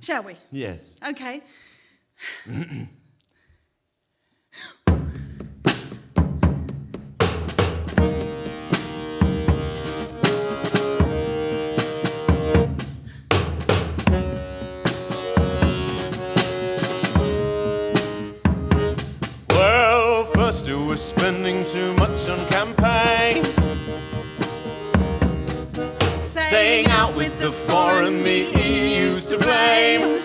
Shall we? Yes. Okay. Well, first it was spending too much on campaigns, saying out with the foreign, the EU's to blame,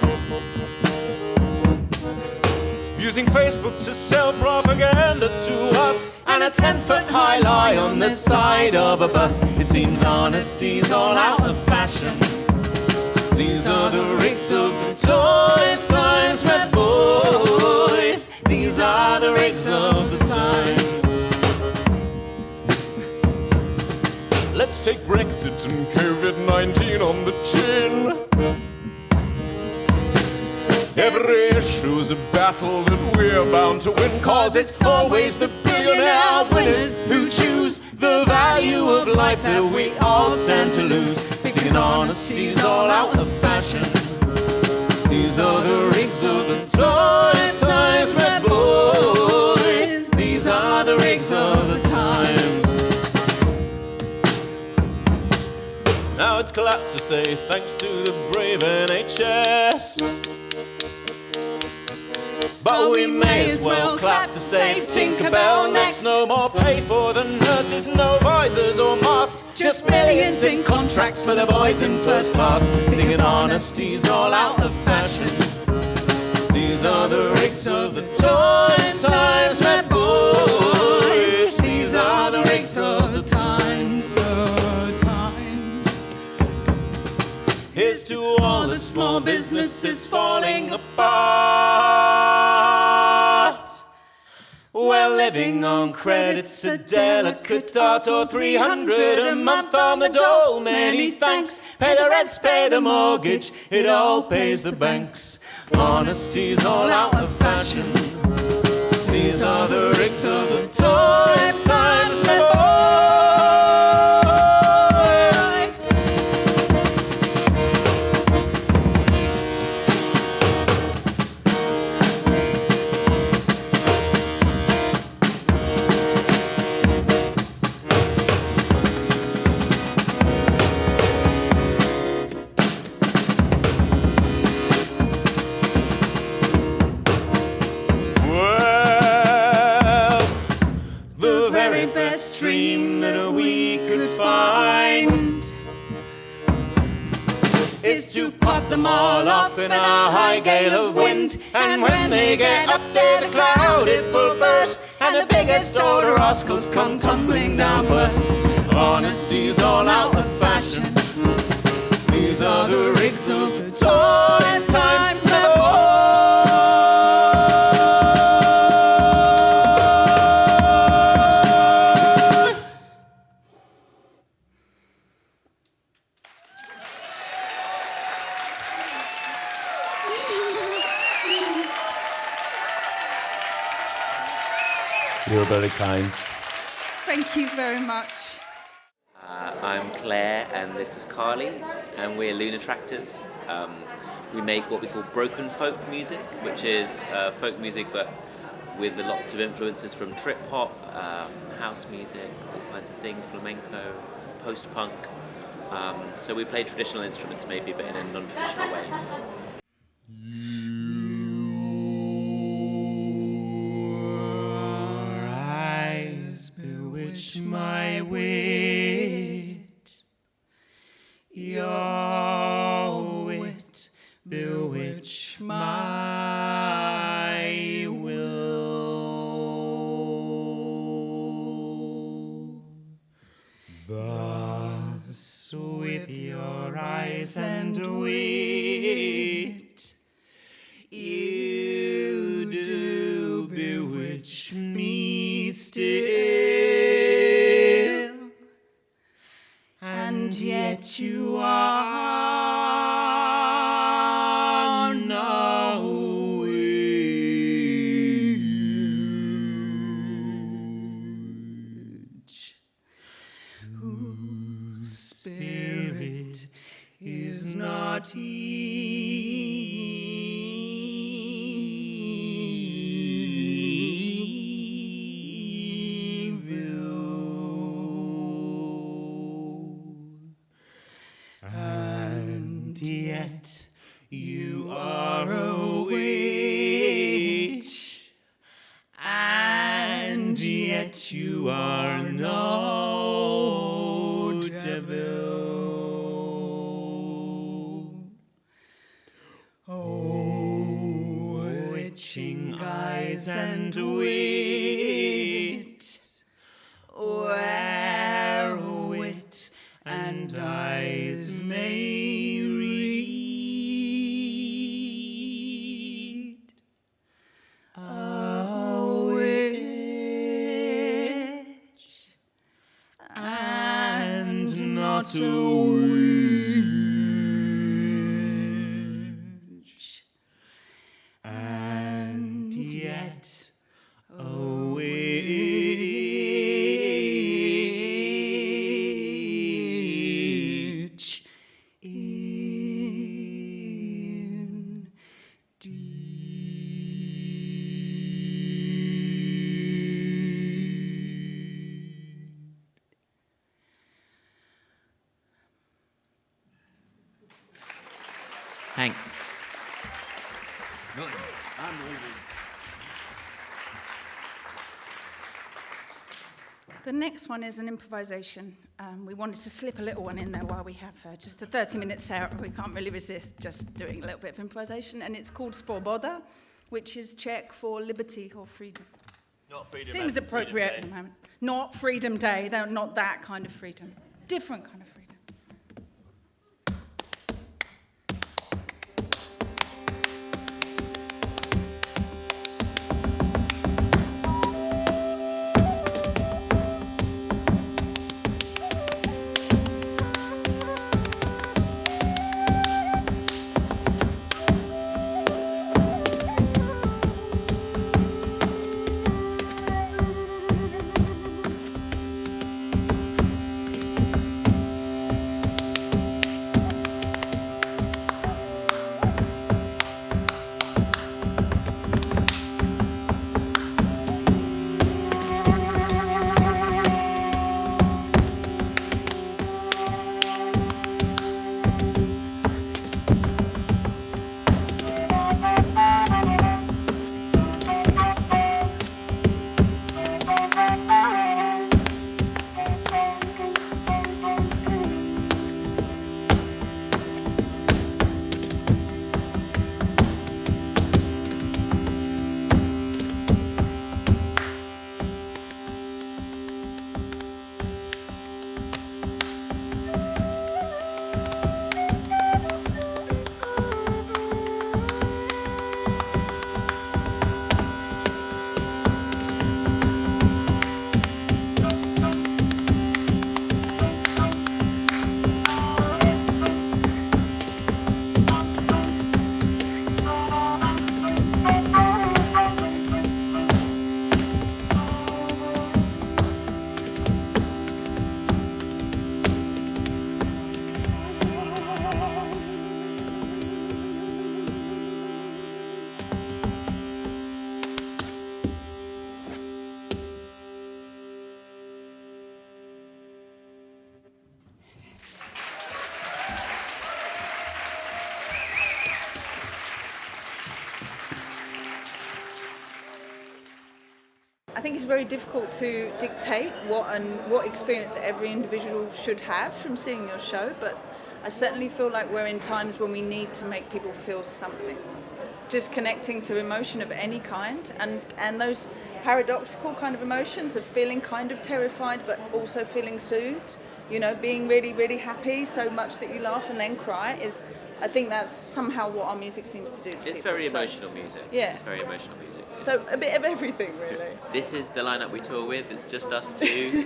using Facebook to sell propaganda to us, and a 10-foot high lie on the side of a bus. It seems honesty's all out of fashion. These are the rigs of the toys times, red boys. These are the rigs of the times. Let's take Brexit and COVID-19 on the chin. Every issue's a battle that we're bound to win, 'cause it's always the billionaire winners who choose the value of life that we all stand to lose. Because honesty's all out of fashion. These are the rigs of the toys times, red boys. These are the rigs of the times. Now it's collapsed to say thanks to the brave NHS. But we may as well clap to save Tinkerbell next. No more pay for the nurses, no visors or masks, just millions in contracts for the boys in first class. Because honesty's all out of fashion. These are the rigs of the toys times, red boys. These are the rigs of the times, the times. Here's to all the small businesses falling apart. Well, living on credit's a delicate art, or 300 a month on the dole. Many thanks. Pay the rents, pay the mortgage, it all pays the banks. Honesty's all out of fashion. These are the rigs of the toys times, red boys. Dream that we could find is to pop them all off in a high gale of wind, and when they get up there the cloud it will burst, and the biggest older rascals come tumbling down first. Honesty's all out of fashion. These are the rigs of the toys times, red boys. You're very kind. Thank you very much. I'm Claire and this is Carly, and we're Lunatraktors. We make what we call broken folk music, which is folk music but with lots of influences from trip hop, house music, all kinds of things, flamenco, post-punk. So we play traditional instruments maybe, but in a non-traditional way. Bewitch my wit, your wit, bewitch my will. Thus with your eyes and wit, you do bewitch me still, and yet you are no witch, whose spirit is not evil. And yet you are a witch, and yet you are no devil. Oh, witching eyes and wit, where wit and eyes may read. A witch and not a witch, and yet a witch indeed. Thanks. I'm leaving. The next one is an improvisation. We wanted to slip a little one in there while we have just a 30-minute set. We can't really resist just doing a little bit of improvisation. And it's called Svoboda, which is Czech for liberty or freedom. Not freedom. Seems appropriate at the moment. Not Freedom Day, though, not that kind of freedom. Different kind of freedom. I think it's very difficult to dictate what experience every individual should have from seeing your show, but I certainly feel like we're in times when we need to make people feel something. Just connecting to emotion of any kind, and those paradoxical kind of emotions of feeling kind of terrified but also feeling soothed, you know, being really, really happy so much that you laugh and then cry is, I think that's somehow what our music seems to do to people. It's very emotional music. Yeah. It's very emotional music. So a bit of everything, really. This is the lineup we tour with. It's just us two.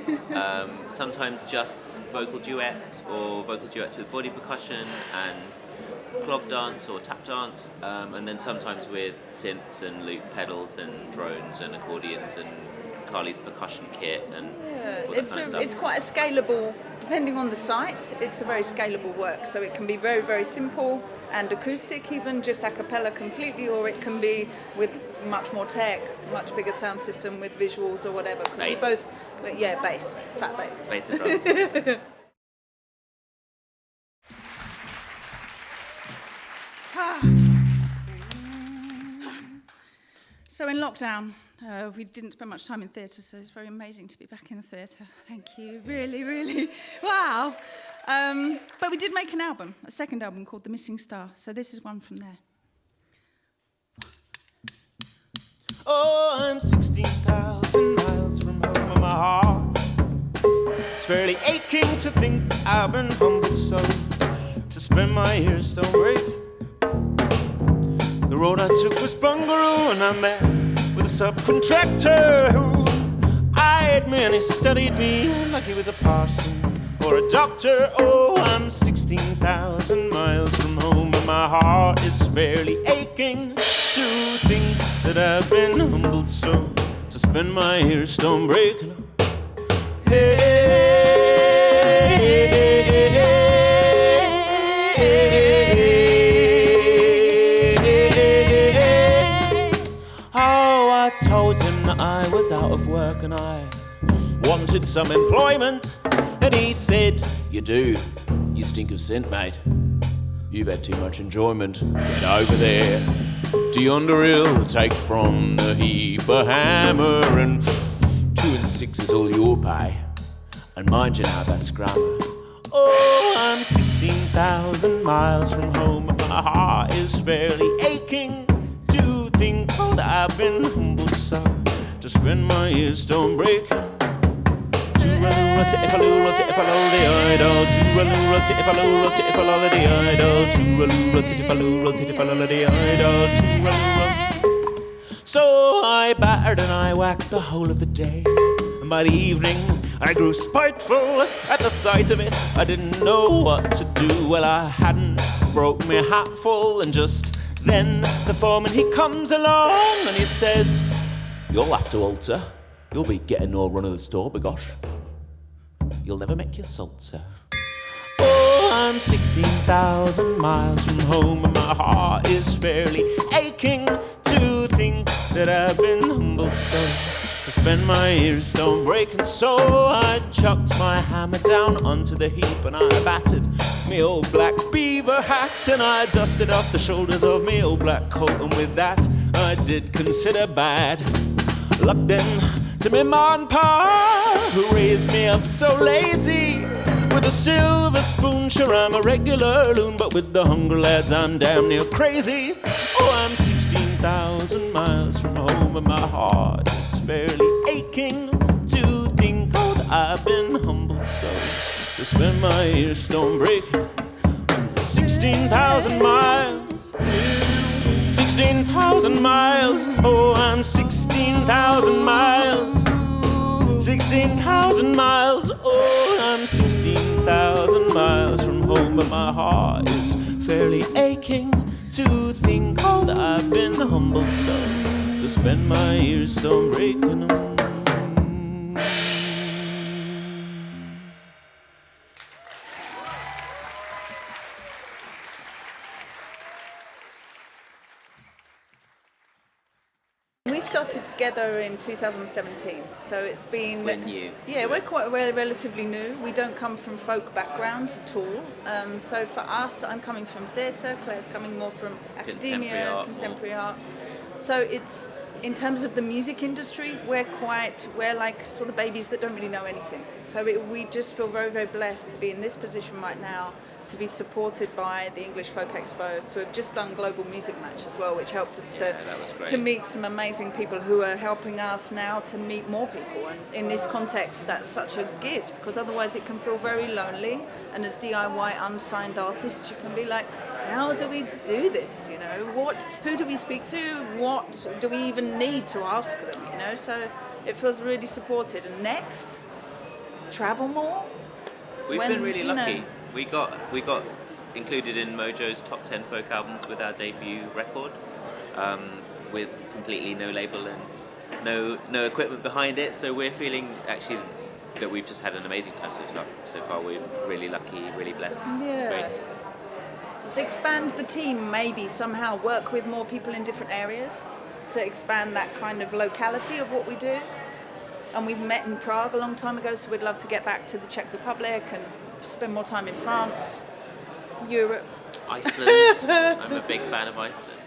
Sometimes just vocal duets or vocal duets with body percussion and clog dance or tap dance, and then sometimes with synths and loop pedals and drones and accordions and Carly's percussion kit and all that kind of stuff. It's quite a scalable, depending on the site, it's a very scalable work. So it can be very, very simple and acoustic, even just a cappella completely, or it can be with much more tech, much bigger sound system with visuals or whatever. Bass. Bass, fat bass. Bass and drums. So in lockdown, we didn't spend much time in theatre, so it's very amazing to be back in the theatre. Thank you. Really, really. Wow. But we did make an album, a second album called The Missing Star. So this is one from there. Oh, I'm 16,000 miles from home and my heart. It's fairly aching to think I've been humbled so to spend my years don't break. The road I took was Bungaroo, and I met with a subcontractor who eyed me and he studied me like he was a parson or a doctor. Oh, I'm 16,000 miles from home and my heart is fairly aching to think that I've been humbled so to spend my years stone breaking. Oh, I told him that I was out of work and I wanted some employment, and he said, "You do, you stink of scent, mate. You've had too much enjoyment. Get over there to yonder hill, take from the heap a hammer, and 2 and 6 is all your pay. And mind you now, that's grammar." Oh, I'm 16,000 miles from home, and my heart is fairly aching to think that I've been humbled so to spend my years stone breaking. Tooraloo, tiffaloo, tiffaloo, the idol. Tooraloo, tiffaloo, tiffaloo, the idol. Tooraloo, tiffaloo, tiffaloo, the idol. Tooraloo. So I battered and I whacked the whole of the day, and by the evening I grew spiteful at the sight of it. I didn't know what to do. Well, I hadn't broke me hat full, and just then the foreman he comes along and he says, "You'll have to alter. You'll be getting no run of the store, begosh. You'll never make your salt, sir." Oh, I'm 16,000 miles from home and my heart is fairly aching to think that I've been humbled so to spend my years stone breaking. So I chucked my hammer down onto the heap and I battered me old black beaver hat, and I dusted off the shoulders of me old black coat, and with that I did consider bad luck then to me ma and pa, who raised me up so lazy with a silver spoon. Sure, I'm a regular loon, but with the hungry lads I'm damn near crazy. Oh, I'm 16,000 miles from home and my heart is fairly aching to think that I've been humbled so to spend my years stone breaking. 16,000 miles, 16,000 miles. Oh, I'm 16,000 miles, 16,000 miles. Oh, I'm 16,000 miles from home, but my heart is fairly aching to think that I've been humbled so to spend my years stone breaking. We started together in 2017, so it's been... We're new. Yeah, we're quite relatively new. We don't come from folk backgrounds at all. So for us, I'm coming from theatre, Claire's coming more from academia, contemporary art. So it's, in terms of the music industry, we're like sort of babies that don't really know anything. So we just feel very, very blessed to be in this position right now, to be supported by the English Folk Expo, to have just done Global Music Match as well, which helped us to meet some amazing people who are helping us now to meet more people. And in this context, that's such a gift, because otherwise it can feel very lonely. And as DIY unsigned artists, you can be like, how do we do this? You know, who do we speak to? What do we even need to ask them? You know, so it feels really supported. And next, travel more. We've been really lucky. We got included in Mojo's top 10 folk albums with our debut record, with completely no label and no equipment behind it. So we're feeling actually that we've just had an amazing time so far. We're really lucky, really blessed. Yeah. It's great. Expand the team, maybe somehow work with more people in different areas to expand that kind of locality of what we do. And we met in Prague a long time ago, so we'd love to get back to the Czech Republic and spend more time in France, Europe. Iceland. I'm a big fan of Iceland.